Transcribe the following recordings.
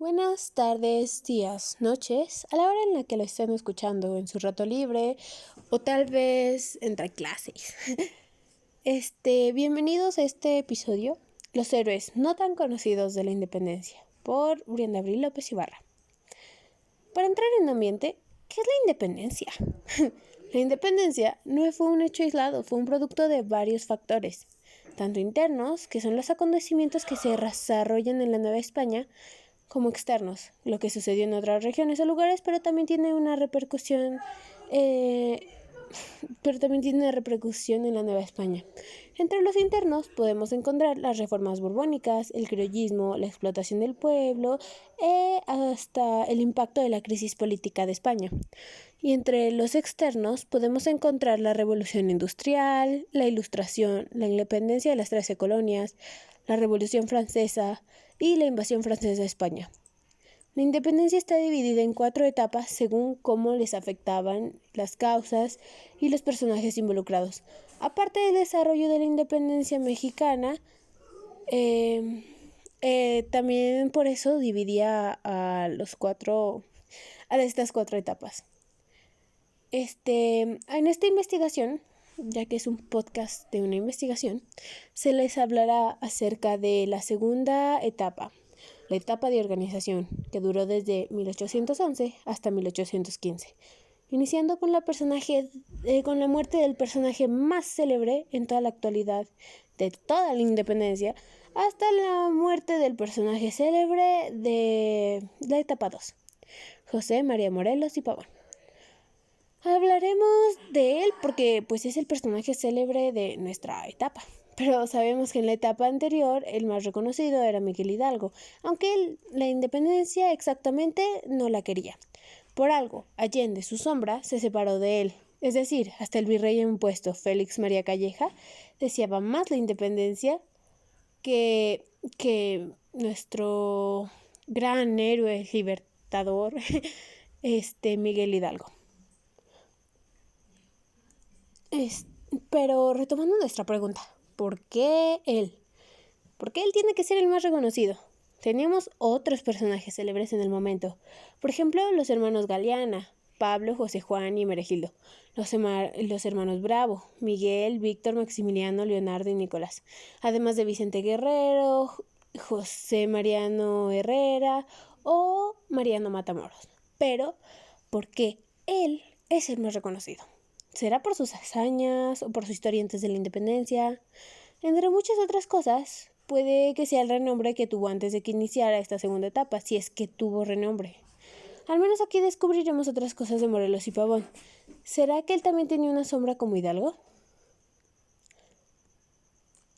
Buenas tardes, días, noches, a la hora en la que lo estén escuchando, en su rato libre o tal vez entre clases. Bienvenidos a este episodio, Los héroes no tan conocidos de la independencia, por Brianda Abril López Ibarra. Para entrar en ambiente, ¿qué es la independencia? La independencia no fue un hecho aislado, fue un producto de varios factores, tanto internos, que son los acontecimientos que se desarrollan en la Nueva España, como externos, lo que sucedió en otras regiones o lugares, pero también tiene una repercusión en la Nueva España. Entre los internos podemos encontrar las reformas borbónicas, el criollismo, la explotación del pueblo, hasta el impacto de la crisis política de España. Y entre los externos podemos encontrar la revolución industrial, la ilustración, la independencia de las 13 colonias, la revolución francesa y la invasión francesa a España. La independencia está dividida en 4 etapas según cómo les afectaban las causas y los personajes involucrados. Aparte del desarrollo de la independencia mexicana, también por eso dividía a estas 4 etapas. En esta investigación, ya que es un podcast de una investigación, se les hablará acerca de la segunda etapa, la etapa de organización, que duró desde 1811 hasta 1815, iniciando con la muerte del personaje más célebre en toda la actualidad de toda la independencia, hasta la muerte del personaje célebre de la etapa 2, José María Morelos y Pavón. Hablaremos de él porque pues es el personaje célebre de nuestra etapa. Pero sabemos que en la etapa anterior el más reconocido era Miguel Hidalgo, aunque la independencia exactamente no la quería. Por algo, Allende, su sombra, se separó de él. Es decir, hasta el virrey impuesto Félix María Calleja deseaba más la independencia que nuestro gran héroe libertador, Miguel Hidalgo. Pero retomando nuestra pregunta, ¿por qué él? ¿Por qué él tiene que ser el más reconocido? Teníamos otros personajes célebres en el momento. Por ejemplo, los hermanos Galeana, Pablo, José Juan y Meregildo. Los hermanos Bravo, Miguel, Víctor, Maximiliano, Leonardo y Nicolás. Además de Vicente Guerrero, José Mariano Herrera o Mariano Matamoros. Pero, ¿por qué él es el más reconocido? ¿Será por sus hazañas o por su historia antes de la independencia? Entre muchas otras cosas, puede que sea el renombre que tuvo antes de que iniciara esta segunda etapa, si es que tuvo renombre. Al menos aquí descubriremos otras cosas de Morelos y Pavón. ¿Será que él también tenía una sombra como Hidalgo?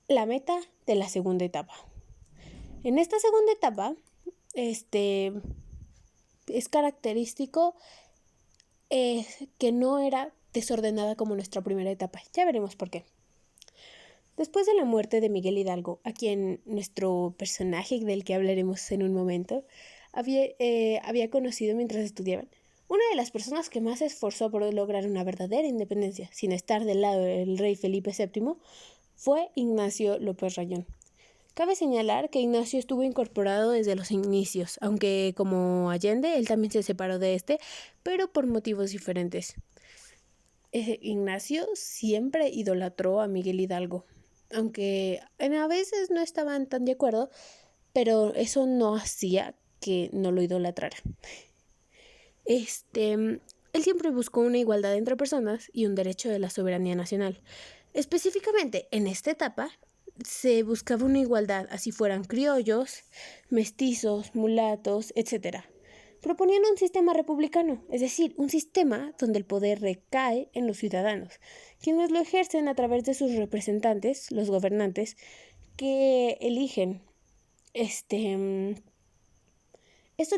La meta de la segunda etapa. En esta segunda etapa, es característico que no era desordenada como nuestra primera etapa. Ya veremos por qué. Después de la muerte de Miguel Hidalgo, a quien nuestro personaje del que hablaremos en un momento había conocido mientras estudiaban, una de las personas que más se esforzó por lograr una verdadera independencia, sin estar del lado del rey Felipe VII, fue Ignacio López Rayón. Cabe señalar que Ignacio estuvo incorporado desde los inicios, aunque como Allende, él también se separó de pero por motivos diferentes. Ignacio siempre idolatró a Miguel Hidalgo, aunque a veces no estaban tan de acuerdo, pero eso no hacía que no lo idolatrara. Él siempre buscó una igualdad entre personas y un derecho de la soberanía nacional. Específicamente, en esta etapa, se buscaba una igualdad, así fueran criollos, mestizos, mulatos, etc., proponiendo un sistema republicano, es decir, un sistema donde el poder recae en los ciudadanos, quienes lo ejercen a través de sus representantes, los gobernantes, que eligen. Esto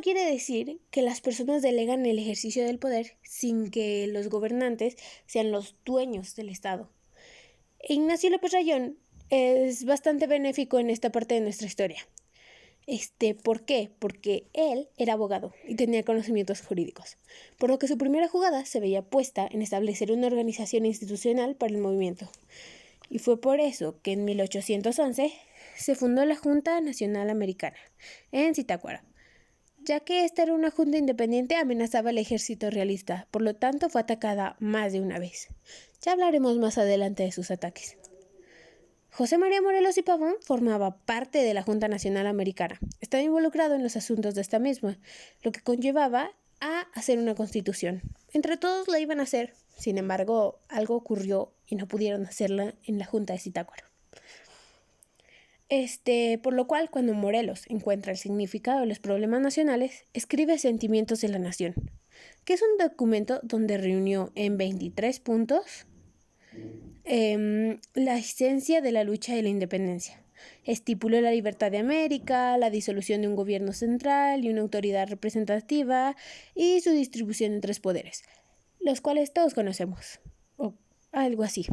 quiere decir que las personas delegan el ejercicio del poder sin que los gobernantes sean los dueños del Estado. Ignacio López Rayón es bastante benéfico en esta parte de nuestra historia. ¿Por qué? Porque él era abogado y tenía conocimientos jurídicos, por lo que su primera jugada se veía puesta en establecer una organización institucional para el movimiento. Y fue por eso que en 1811 se fundó la Junta Nacional Americana, en Zitácuaro. ya que esta era una junta independiente, amenazaba al ejército realista, por lo tanto fue atacada más de una vez. Ya hablaremos más adelante de sus ataques. José María Morelos y Pavón formaba parte de la Junta Nacional Americana. Estaba involucrado en los asuntos de esta misma, lo que conllevaba a hacer una constitución. Entre todos la iban a hacer, sin embargo, algo ocurrió y no pudieron hacerla en la Junta de Zitácuaro. Por lo cual, cuando Morelos encuentra el significado de los problemas nacionales, escribe Sentimientos de la Nación, que es un documento donde reunió en 23 puntos la esencia de la lucha de la independencia. Estipuló la libertad de América, la disolución de un gobierno central y una autoridad representativa y su distribución en 3 poderes, los cuales todos conocemos, o algo así,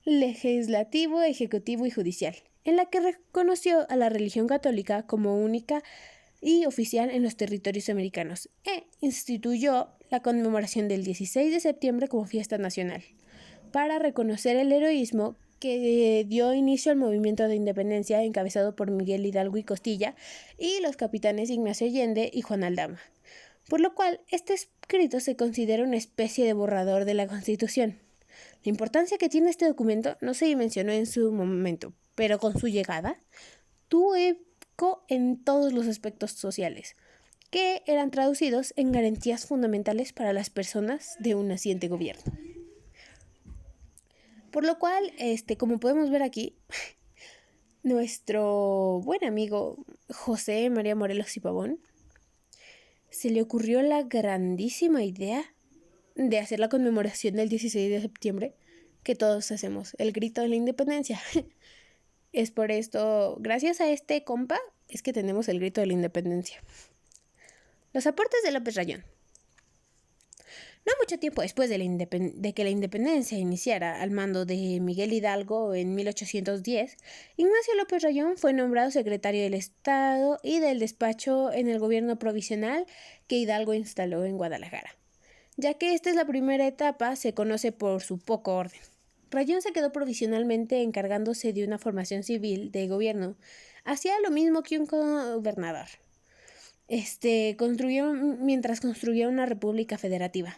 legislativo, ejecutivo y judicial, en la que reconoció a la religión católica como única y oficial en los territorios americanos e instituyó la conmemoración del 16 de septiembre como fiesta nacional, para reconocer el heroísmo que dio inicio al movimiento de independencia encabezado por Miguel Hidalgo y Costilla y los capitanes Ignacio Allende y Juan Aldama, por lo cual este escrito se considera una especie de borrador de la Constitución. La importancia que tiene este documento no se dimensionó en su momento, pero con su llegada tuvo eco en todos los aspectos sociales, que eran traducidos en garantías fundamentales para las personas de un naciente gobierno. Por lo cual, como podemos ver aquí, nuestro buen amigo José María Morelos y Pavón se le ocurrió la grandísima idea de hacer la conmemoración del 16 de septiembre que todos hacemos, el grito de la independencia. Es por esto, gracias a este compa, es que tenemos el grito de la independencia. Los aportes de López Rayón. No mucho tiempo después de que la independencia iniciara al mando de Miguel Hidalgo en 1810, Ignacio López Rayón fue nombrado secretario del Estado y del despacho en el gobierno provisional que Hidalgo instaló en Guadalajara. Ya que esta es la primera etapa, se conoce por su poco orden. Rayón se quedó provisionalmente encargándose de una formación civil de gobierno. Hacía lo mismo que un gobernador. Mientras construía una república federativa.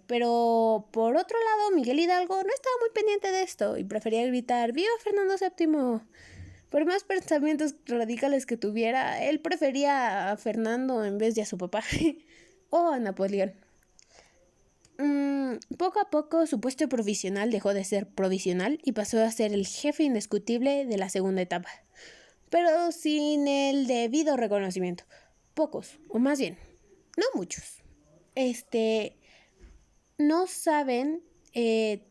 Pero por otro lado, Miguel Hidalgo no estaba muy pendiente de esto y prefería gritar ¡Viva Fernando VII! Por más pensamientos radicales que tuviera, él prefería a Fernando en vez de a su papá o a Napoleón. Poco a poco su puesto provisional dejó de ser provisional y pasó a ser el jefe indiscutible de la segunda etapa, pero sin el debido reconocimiento. Pocos, o más bien, no muchos, no saben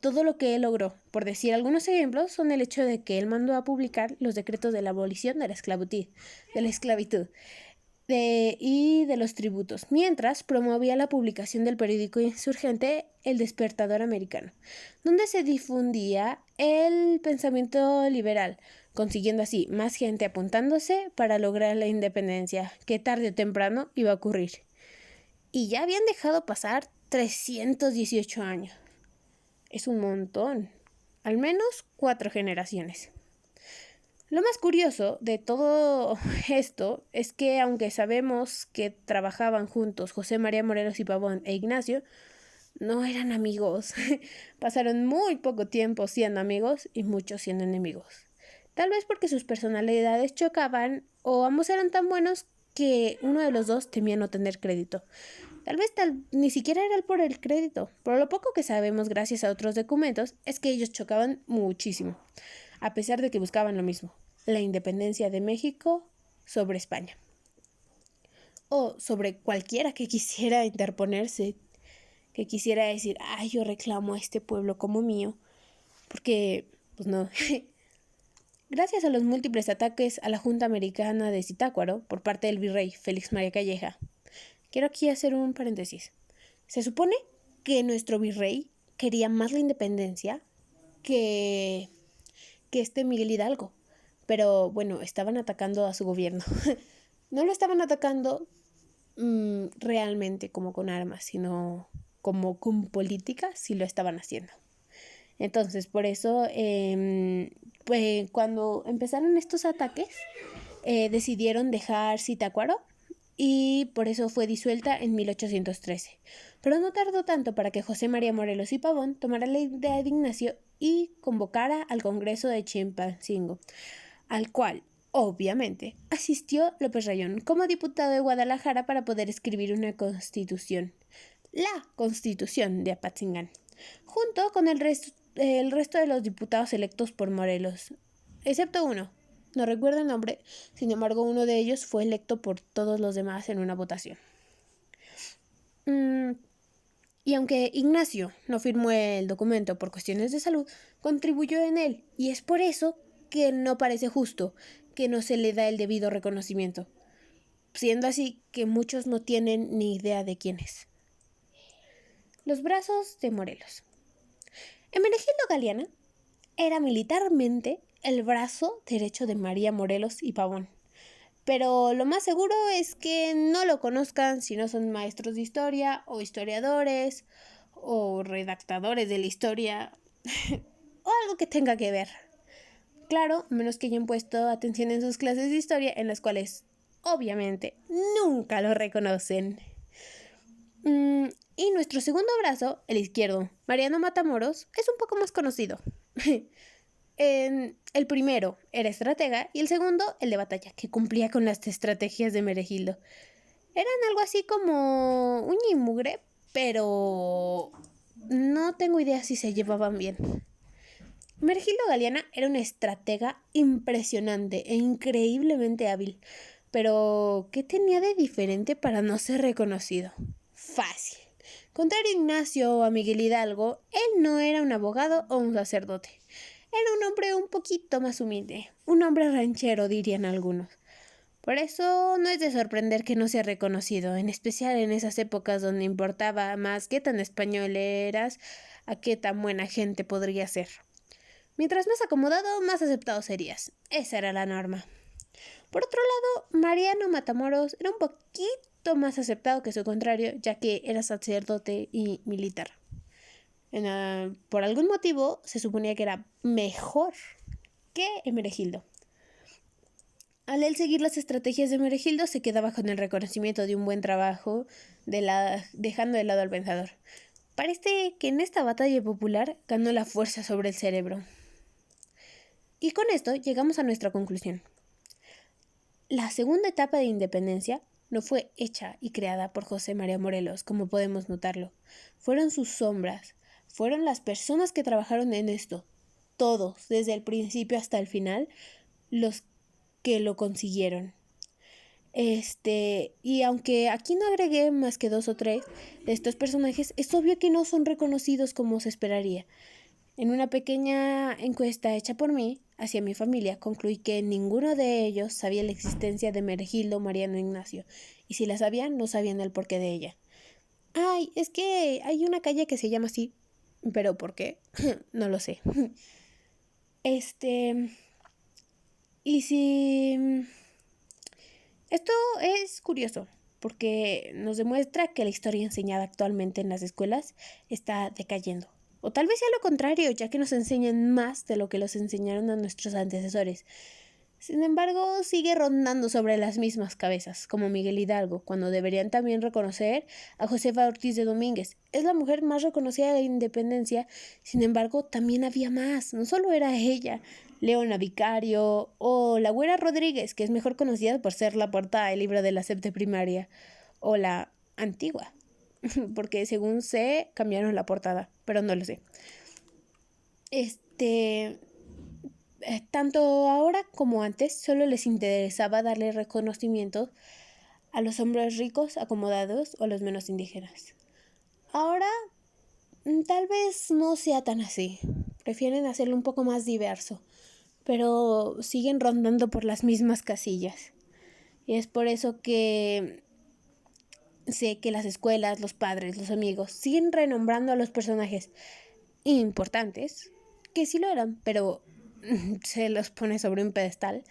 todo lo que él logró. Por decir algunos ejemplos, son el hecho de que él mandó a publicar los decretos de la abolición de la esclavitud, y de los tributos, mientras promovía la publicación del periódico insurgente El Despertador Americano, donde se difundía el pensamiento liberal, consiguiendo así más gente apuntándose para lograr la independencia, que tarde o temprano iba a ocurrir. Y ya habían dejado pasar 318 años. Es un montón, al menos 4 generaciones. Lo más curioso de todo esto es que, aunque sabemos que trabajaban juntos José María Morelos y Pavón e Ignacio, no eran amigos. Pasaron muy poco tiempo siendo amigos y muchos siendo enemigos. Tal vez porque sus personalidades chocaban o ambos eran tan buenos que uno de los dos temía no tener crédito. Tal vez ni siquiera era por el crédito. Por lo poco que sabemos gracias a otros documentos es que ellos chocaban muchísimo, a pesar de que buscaban lo mismo, la independencia de México sobre España. O sobre cualquiera que quisiera interponerse, que quisiera decir, ay, yo reclamo a este pueblo como mío, porque, pues no. Gracias a los múltiples ataques a la Junta Americana de Zitácuaro por parte del virrey Félix María Calleja, quiero aquí hacer un paréntesis. Se supone que nuestro virrey quería más la independencia que Miguel Hidalgo. Pero bueno, estaban atacando a su gobierno. No lo estaban atacando realmente como con armas, sino como con política, sí lo estaban haciendo. Entonces, por eso, pues, cuando empezaron estos ataques, decidieron dejar Zitácuaro y por eso fue disuelta en 1813. Pero no tardó tanto para que José María Morelos y Pavón tomara la idea de Ignacio y convocara al Congreso de Chilpancingo, al cual, obviamente, asistió López Rayón como diputado de Guadalajara para poder escribir una constitución, la Constitución de Apatzingán, junto con el resto de los diputados electos por Morelos, excepto uno. No recuerdo el nombre, sin embargo uno de ellos fue electo por todos los demás en una votación. Y aunque Ignacio no firmó el documento por cuestiones de salud, contribuyó en él, y es por eso que no parece justo que no se le da el debido reconocimiento, siendo así que muchos no tienen ni idea de quién es. Los brazos de Morelos. Hermenegildo Galiana era militarmente el brazo derecho de María Morelos y Pavón, pero lo más seguro es que no lo conozcan si no son maestros de historia o historiadores o redactadores de la historia o algo que tenga que ver. Claro, menos que hayan puesto atención en sus clases de historia, en las cuales obviamente nunca lo reconocen. Y nuestro segundo brazo, el izquierdo, Mariano Matamoros, es un poco más conocido. El primero era estratega y el segundo el de batalla, que cumplía con las estrategias de Hermenegildo. Eran algo así como uña y mugre, pero no tengo idea si se llevaban bien. Hermenegildo Galiana era una estratega impresionante e increíblemente hábil, pero ¿qué tenía de diferente para no ser reconocido? Fácil. Contrario a Ignacio o a Miguel Hidalgo, él no era un abogado o un sacerdote. Era un hombre un poquito más humilde, un hombre ranchero, dirían algunos. Por eso no es de sorprender que no sea reconocido, en especial en esas épocas donde importaba más qué tan español eras a qué tan buena gente podría ser. Mientras más acomodado, más aceptado serías. Esa era la norma. Por otro lado, Mariano Matamoros era un poquito más aceptado que su contrario, ya que era sacerdote y militar. Por algún motivo se suponía que era mejor que Hermenegildo. Al él seguir las estrategias de Hermenegildo, se quedaba con el reconocimiento de un buen trabajo, dejando de lado al vencedor. Parece que en esta batalla popular ganó la fuerza sobre el cerebro. Y con esto llegamos a nuestra conclusión. La segunda etapa de independencia no fue hecha y creada por José María Morelos, como podemos notarlo. Fueron sus sombras, fueron las personas que trabajaron en esto, todos, desde el principio hasta el final, los que lo consiguieron. Y aunque aquí no agregué más que 2 o 3 de estos personajes, es obvio que no son reconocidos como se esperaría. En una pequeña encuesta hecha por mí, hacia mi familia, concluí que ninguno de ellos sabía la existencia de Hermenegildo Mariano Ignacio, y si la sabían, no sabían el porqué de ella. Ay, es que hay una calle que se llama así, pero ¿por qué? No lo sé. Y si... Esto es curioso, porque nos demuestra que la historia enseñada actualmente en las escuelas está decayendo. O tal vez sea lo contrario, ya que nos enseñan más de lo que los enseñaron a nuestros antecesores. Sin embargo, sigue rondando sobre las mismas cabezas, como Miguel Hidalgo, cuando deberían también reconocer a Josefa Ortiz de Domínguez. Es la mujer más reconocida de la independencia, sin embargo, también había más, no solo era ella. Leona Vicario o la Güera Rodríguez, que es mejor conocida por ser la portada del libro de la SEP de primaria, o la Antigua, porque según sé cambiaron la portada, pero no lo sé. Tanto ahora como antes solo les interesaba darle reconocimiento a los hombres ricos, acomodados o a los menos indígenas. Ahora tal vez no sea tan así, prefieren hacerlo un poco más diverso, pero siguen rondando por las mismas casillas. Y es por eso que sé que las escuelas, los padres, los amigos siguen renombrando a los personajes importantes, que sí lo eran, pero se los pone sobre un pedestal,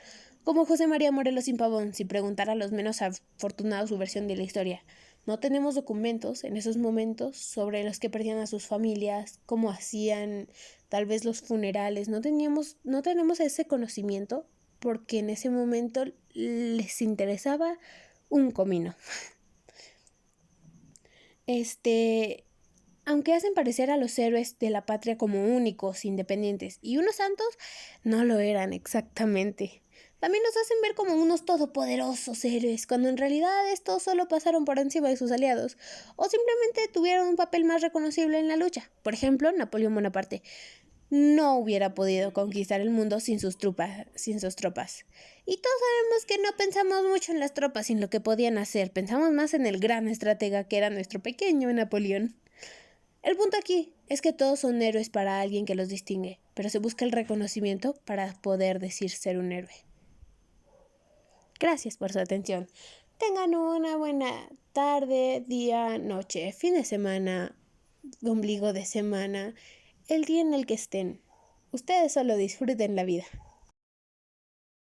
como José María Morelos y Pavón, sin preguntar a los menos afortunados su versión de la historia. No tenemos documentos en esos momentos sobre los que perdían a sus familias, cómo hacían tal vez los funerales. No tenemos ese conocimiento porque en ese momento les interesaba un comino. Aunque hacen parecer a los héroes de la patria como únicos, independientes y unos santos, no lo eran exactamente. También los hacen ver como unos todopoderosos héroes, cuando en realidad estos solo pasaron por encima de sus aliados, o simplemente tuvieron un papel más reconocible en la lucha. Por ejemplo, Napoleón Bonaparte no hubiera podido conquistar el mundo sin sus tropas. Y todos sabemos que no pensamos mucho en las tropas y en lo que podían hacer, pensamos más en el gran estratega que era nuestro pequeño Napoleón. El punto aquí es que todos son héroes para alguien que los distingue, pero se busca el reconocimiento para poder decir ser un héroe. Gracias por su atención. Tengan una buena tarde, día, noche, fin de semana, ombligo de semana, el día en el que estén. Ustedes solo disfruten la vida.